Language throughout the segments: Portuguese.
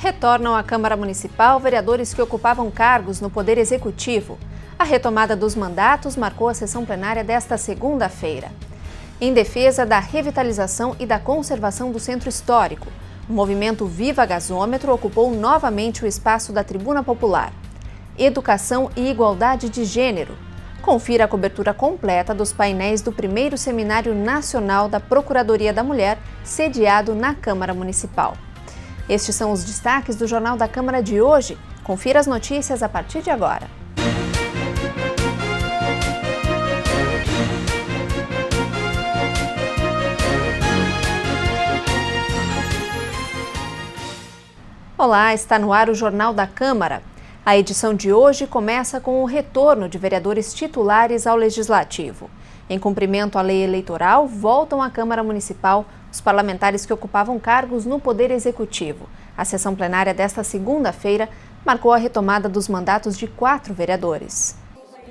Retornam à Câmara Municipal vereadores que ocupavam cargos no Poder Executivo. A retomada dos mandatos marcou a sessão plenária desta segunda-feira. Em defesa da revitalização e da conservação do Centro Histórico, o movimento Viva Gasômetro ocupou novamente o espaço da Tribuna Popular. Educação e Igualdade de Gênero. Confira a cobertura completa dos painéis do primeiro Seminário Nacional da Procuradoria da Mulher, sediado na Câmara Municipal. Estes são os destaques do Jornal da Câmara de hoje. Confira as notícias a partir de agora. Olá, está no ar o Jornal da Câmara. A edição de hoje começa com o retorno de vereadores titulares ao Legislativo. Em cumprimento à lei eleitoral, voltam à Câmara Municipal os parlamentares que ocupavam cargos no Poder Executivo. A sessão plenária desta segunda-feira marcou a retomada dos mandatos de 4 vereadores.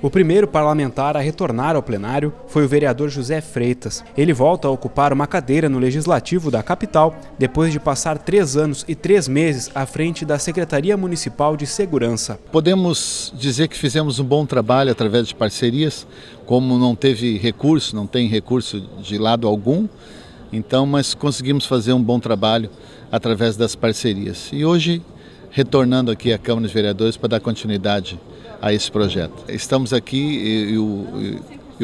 O primeiro parlamentar a retornar ao plenário foi o vereador José Freitas. Ele volta a ocupar uma cadeira no Legislativo da capital, depois de passar 3 anos e 3 meses à frente da Secretaria Municipal de Segurança. Podemos dizer que fizemos um bom trabalho através de parcerias, como não teve recurso, não tem recurso de lado algum, então, mas conseguimos fazer um bom trabalho através das parcerias. E hoje, retornando aqui à Câmara dos Vereadores para dar continuidade a esse projeto. Estamos aqui e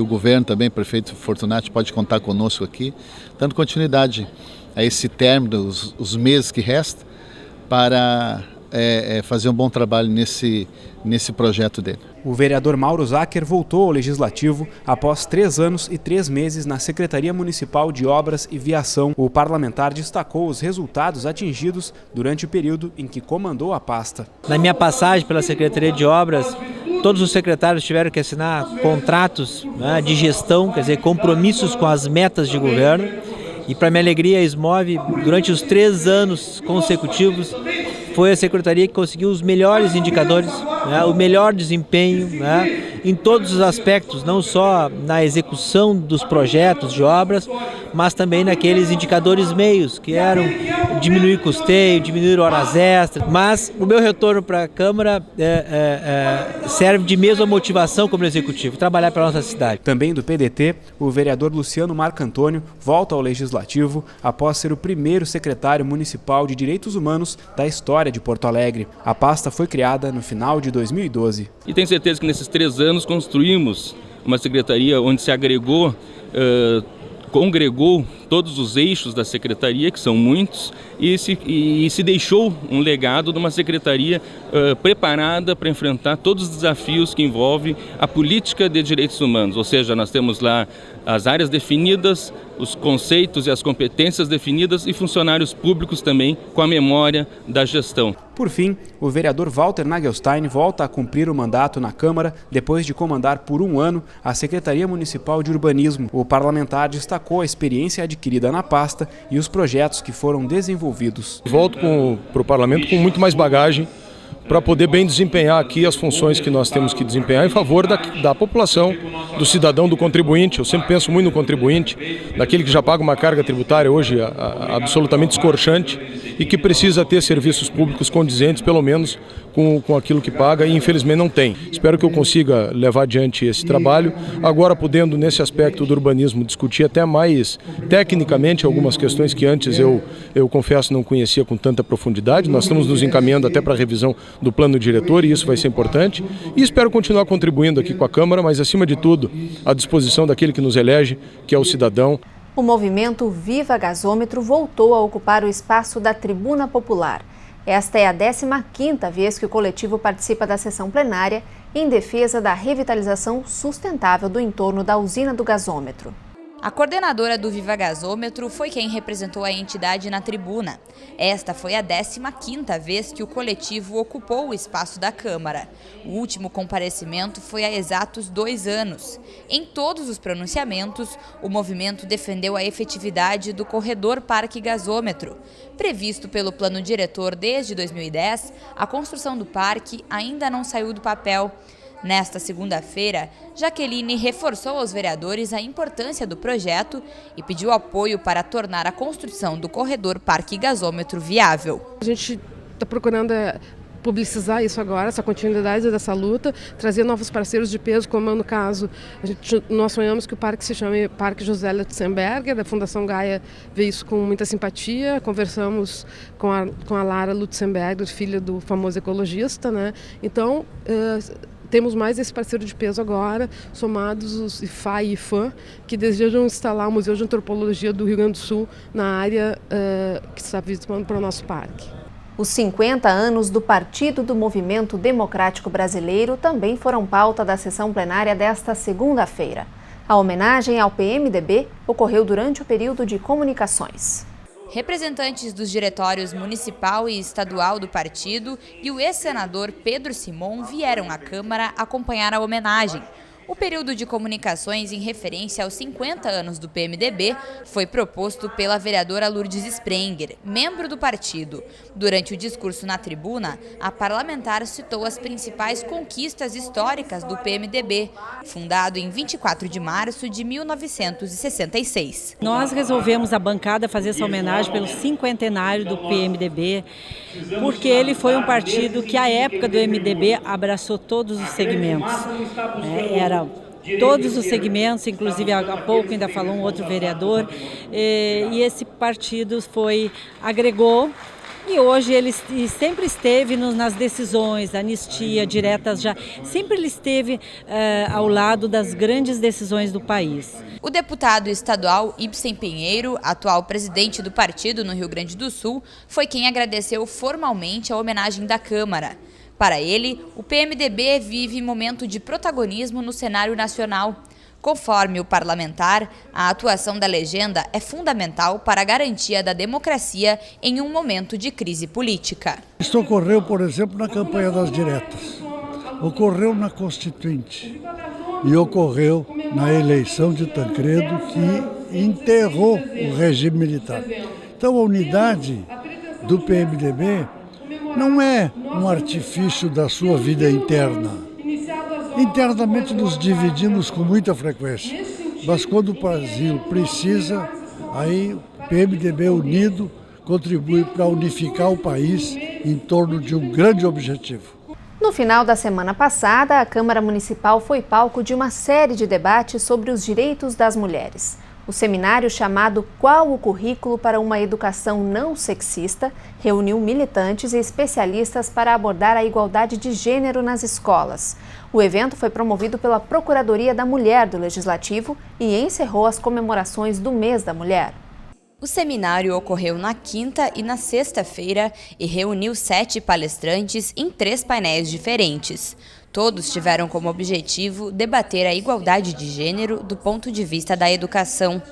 o governo também, o prefeito Fortunati, pode contar conosco aqui, dando continuidade a esse término, os meses que restam, para fazer um bom trabalho nesse projeto dele. O vereador Mauro Zacher voltou ao Legislativo após 3 anos e 3 meses na Secretaria Municipal de Obras e Viação. O parlamentar destacou os resultados atingidos durante o período em que comandou a pasta. Na minha passagem pela Secretaria de Obras, todos os secretários tiveram que assinar contratos, né, de gestão, quer dizer, compromissos com as metas de governo. E para minha alegria, a SMOV, durante os 3 anos consecutivos, foi a secretaria que conseguiu os melhores indicadores, né, o melhor desempenho, né, em todos os aspectos, não só na execução dos projetos de obras, mas também naqueles indicadores meios, que eram diminuir custeio, diminuir horas extras. Mas o meu retorno para a Câmara serve de mesma motivação como executivo, trabalhar para a nossa cidade. Também do PDT, o vereador Luciano Marcantônio volta ao Legislativo após ser o primeiro secretário municipal de Direitos Humanos da história de Porto Alegre. A pasta foi criada no final de 2012. E tenho certeza que nesses 3 anos construímos uma secretaria onde se congregou todos os eixos da secretaria, que são muitos, e se deixou um legado de uma secretaria preparada para enfrentar todos os desafios que envolvem a política de direitos humanos. Ou seja, nós temos lá as áreas definidas, os conceitos e as competências definidas e funcionários públicos também com a memória da gestão. Por fim, o vereador Walter Nagelstein volta a cumprir o mandato na Câmara depois de comandar por 1 ano a Secretaria Municipal de Urbanismo. O parlamentar destacou a experiência adquirida na pasta e os projetos que foram desenvolvidos. Volto para o parlamento com muito mais bagagem para poder bem desempenhar aqui as funções que nós temos que desempenhar em favor da população, do cidadão, do contribuinte. Eu sempre penso muito no contribuinte, daquele que já paga uma carga tributária hoje absolutamente escorchante e que precisa ter serviços públicos condizentes, pelo menos com aquilo que paga, e infelizmente não tem. Espero que eu consiga levar adiante esse trabalho, agora podendo nesse aspecto do urbanismo discutir até mais tecnicamente algumas questões que antes eu confesso não conhecia com tanta profundidade. Nós estamos nos encaminhando até para a revisão do plano diretor e isso vai ser importante, e espero continuar contribuindo aqui com a Câmara, mas acima de tudo à disposição daquele que nos elege, que é o cidadão. O movimento Viva Gasômetro voltou a ocupar o espaço da Tribuna Popular. Esta é a 15ª vez que o coletivo participa da sessão plenária em defesa da revitalização sustentável do entorno da usina do gasômetro. A coordenadora do Viva Gasômetro foi quem representou a entidade na tribuna. Esta foi a 15ª vez que o coletivo ocupou o espaço da Câmara. O último comparecimento foi há exatos 2 anos. Em todos os pronunciamentos, o movimento defendeu a efetividade do corredor Parque Gasômetro. Previsto pelo plano diretor desde 2010, a construção do parque ainda não saiu do papel. Nesta segunda-feira, Jaqueline reforçou aos vereadores a importância do projeto e pediu apoio para tornar a construção do corredor Parque Gasômetro viável. A gente está procurando publicizar isso agora, essa continuidade dessa luta, trazer novos parceiros de peso, como no caso, nós sonhamos que o parque se chame Parque José Lutzenberger, da Fundação Gaia vê isso com muita simpatia, conversamos com a Lara Lutzenberger, filha do famoso ecologista, né? Então, temos mais esse parceiro de peso agora, somados os IFA e IFAM, que desejam instalar o Museu de Antropologia do Rio Grande do Sul na área que está visitando para o nosso parque. Os 50 anos do Partido do Movimento Democrático Brasileiro também foram pauta da sessão plenária desta segunda-feira. A homenagem ao PMDB ocorreu durante o período de comunicações. Representantes dos diretórios municipal e estadual do partido e o ex-senador Pedro Simon vieram à Câmara acompanhar a homenagem. O período de comunicações em referência aos 50 anos do PMDB foi proposto pela vereadora Lourdes Sprenger, membro do partido. Durante o discurso na tribuna, a parlamentar citou as principais conquistas históricas do PMDB, fundado em 24 de março de 1966. Nós resolvemos, a bancada, fazer essa homenagem pelo cinquentenário do PMDB, porque ele foi um partido que, à época do MDB, abraçou todos os segmentos. Era todos os segmentos, inclusive há pouco ainda falou um outro vereador, e esse partido agregou, e hoje ele sempre esteve nas decisões, anistia, diretas já, sempre ele esteve ao lado das grandes decisões do país. O deputado estadual Ibsen Pinheiro, atual presidente do partido no Rio Grande do Sul, foi quem agradeceu formalmente a homenagem da Câmara. Para ele, o PMDB vive momento de protagonismo no cenário nacional. Conforme o parlamentar, a atuação da legenda é fundamental para a garantia da democracia em um momento de crise política. Isso ocorreu, por exemplo, na campanha das diretas, ocorreu na Constituinte e ocorreu na eleição de Tancredo, que enterrou o regime militar. Então a unidade do PMDB não é um artifício da sua vida interna. Internamente nos dividimos com muita frequência, mas quando o Brasil precisa, aí o PMDB unido contribui para unificar o país em torno de um grande objetivo. No final da semana passada, a Câmara Municipal foi palco de uma série de debates sobre os direitos das mulheres. O seminário chamado Qual o Currículo para uma Educação Não Sexista reuniu militantes e especialistas para abordar a igualdade de gênero nas escolas. O evento foi promovido pela Procuradoria da Mulher do Legislativo e encerrou as comemorações do Mês da Mulher. O seminário ocorreu na quinta e na sexta-feira e reuniu 7 palestrantes em 3 painéis diferentes. Todos tiveram como objetivo debater a igualdade de gênero do ponto de vista da educação.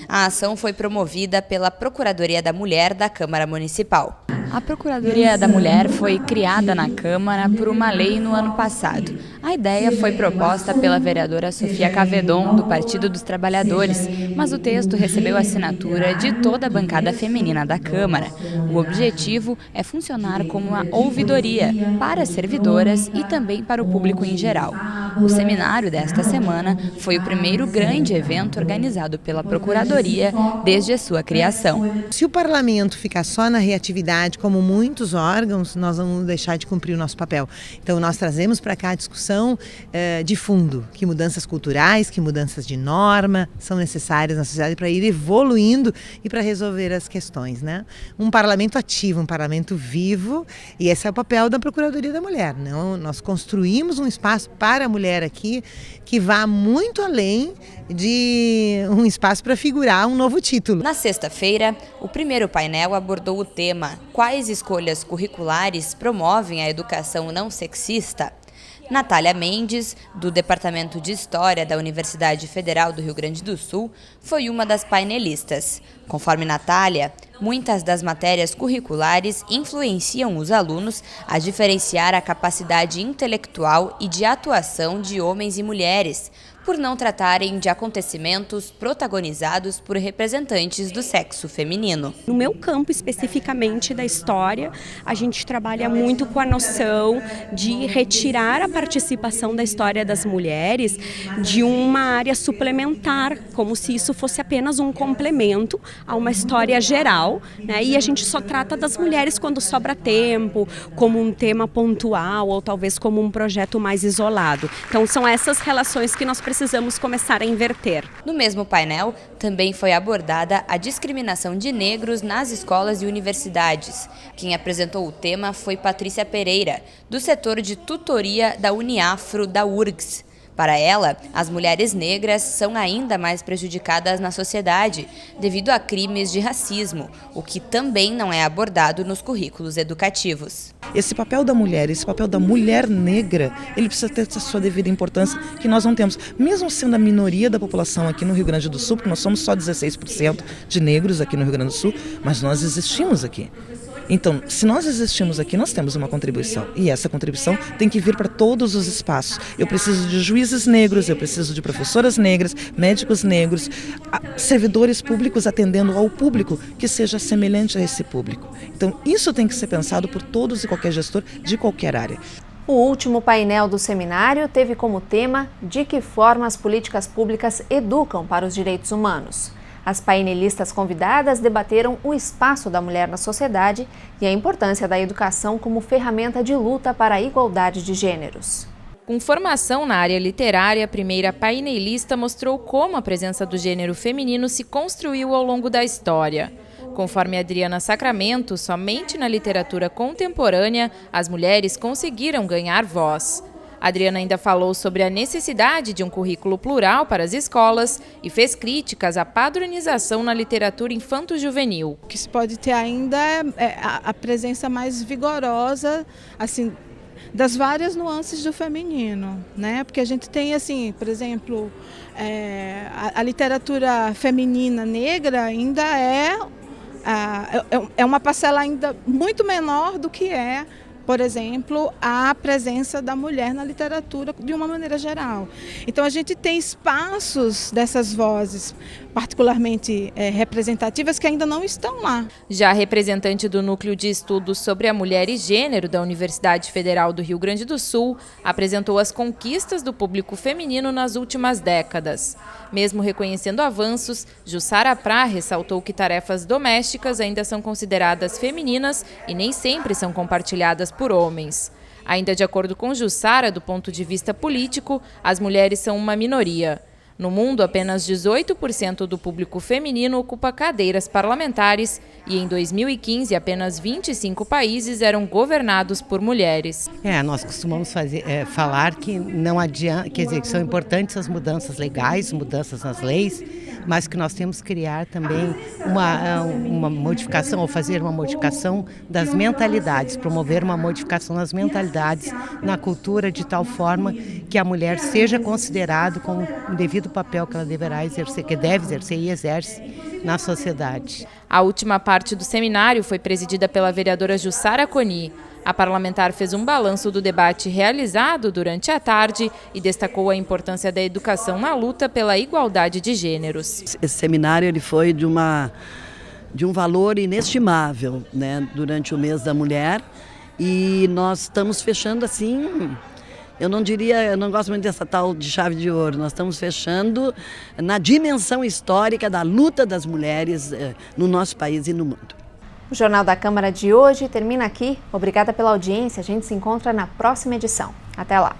A ação foi promovida pela Procuradoria da Mulher da Câmara Municipal. A Procuradoria da Mulher foi criada na Câmara por uma lei no ano passado. A ideia foi proposta pela vereadora Sofia Cavedon, do Partido dos Trabalhadores, mas o texto recebeu a assinatura de toda a bancada feminina da Câmara. O objetivo é funcionar como uma ouvidoria para servidoras e também para o público em geral. O seminário desta semana foi o primeiro grande evento organizado pela Procuradoria desde a sua criação. Se o parlamento ficar só na reatividade, como muitos órgãos, nós vamos deixar de cumprir o nosso papel. Então nós trazemos para cá a discussão de fundo, que mudanças culturais, que mudanças de norma são necessárias na sociedade para ir evoluindo e para resolver as questões, né? Um parlamento ativo, um parlamento vivo, e esse é o papel da Procuradoria da Mulher. Não? Nós construímos um espaço para a mulher aqui que vá muito além de um espaço para figurar um novo título. Na sexta-feira, o primeiro painel abordou o tema Quais escolhas curriculares promovem a educação não sexista? Natália Mendes, do Departamento de História da Universidade Federal do Rio Grande do Sul, foi uma das painelistas. Conforme Natália, muitas das matérias curriculares influenciam os alunos a diferenciar a capacidade intelectual e de atuação de homens e mulheres. por não tratarem de acontecimentos protagonizados por representantes do sexo feminino. No meu campo especificamente da história, a gente trabalha muito com a noção de retirar a participação da história das mulheres de uma área suplementar, como se isso fosse apenas um complemento a uma história geral, né? E a gente só trata das mulheres quando sobra tempo, como um tema pontual ou talvez como um projeto mais isolado. Então são essas relações que nós precisamos começar a inverter. No mesmo painel, também foi abordada a discriminação de negros nas escolas e universidades. Quem apresentou o tema foi Patrícia Pereira, do setor de tutoria da Uniafro da URGS. Para ela, as mulheres negras são ainda mais prejudicadas na sociedade devido a crimes de racismo, o que também não é abordado nos currículos educativos. Esse papel da mulher, esse papel da mulher negra, ele precisa ter a sua devida importância, que nós não temos. Mesmo sendo a minoria da população aqui no Rio Grande do Sul, porque nós somos só 16% de negros aqui no Rio Grande do Sul, mas nós existimos aqui. Então, se nós existimos aqui, nós temos uma contribuição. E essa contribuição tem que vir para todos os espaços. Eu preciso de juízes negros, eu preciso de professoras negras, médicos negros, servidores públicos atendendo ao público que seja semelhante a esse público. Então, isso tem que ser pensado por todos e qualquer gestor de qualquer área. O último painel do seminário teve como tema de que forma as políticas públicas educam para os direitos humanos. As painelistas convidadas debateram o espaço da mulher na sociedade e a importância da educação como ferramenta de luta para a igualdade de gêneros. Com formação na área literária, a primeira painelista mostrou como a presença do gênero feminino se construiu ao longo da história. Conforme Adriana Sacramento, somente na literatura contemporânea as mulheres conseguiram ganhar voz. Adriana ainda falou sobre a necessidade de um currículo plural para as escolas e fez críticas à padronização na literatura infanto-juvenil. O que se pode ter ainda é a presença mais vigorosa, assim, das várias nuances do feminino, né? Porque a gente tem, assim, por exemplo, a literatura feminina negra ainda é uma parcela ainda muito menor do que é, por exemplo, a presença da mulher na literatura de uma maneira geral. Então a gente tem espaços dessas vozes particularmente representativas que ainda não estão lá. Já a representante do Núcleo de Estudos sobre a Mulher e Gênero da Universidade Federal do Rio Grande do Sul apresentou as conquistas do público feminino nas últimas décadas. Mesmo reconhecendo avanços, Jussara Prá ressaltou que tarefas domésticas ainda são consideradas femininas e nem sempre são compartilhadas por homens. Ainda de acordo com Jussara, do ponto de vista político, as mulheres são uma minoria. No mundo, apenas 18% do público feminino ocupa cadeiras parlamentares e em 2015 apenas 25 países eram governados por mulheres. Nós costumamos falar que não adianta, quer dizer, que são importantes as mudanças legais, mudanças nas leis, mas que nós temos que criar também uma modificação, ou fazer uma modificação das mentalidades, promover uma modificação nas mentalidades, na cultura, de tal forma que a mulher seja considerada com o devido papel que ela deverá exercer, que deve exercer e exerce na sociedade. A última parte do seminário foi presidida pela vereadora Jussara Coni. A parlamentar fez um balanço do debate realizado durante a tarde e destacou a importância da educação na luta pela igualdade de gêneros. Esse seminário ele foi de um valor inestimável, né, durante o mês da mulher, e nós estamos fechando assim. Eu não gosto muito dessa tal de chave de ouro, nós estamos fechando na dimensão histórica da luta das mulheres no nosso país e no mundo. O Jornal da Câmara de hoje termina aqui. Obrigada pela audiência, a gente se encontra na próxima edição. Até lá!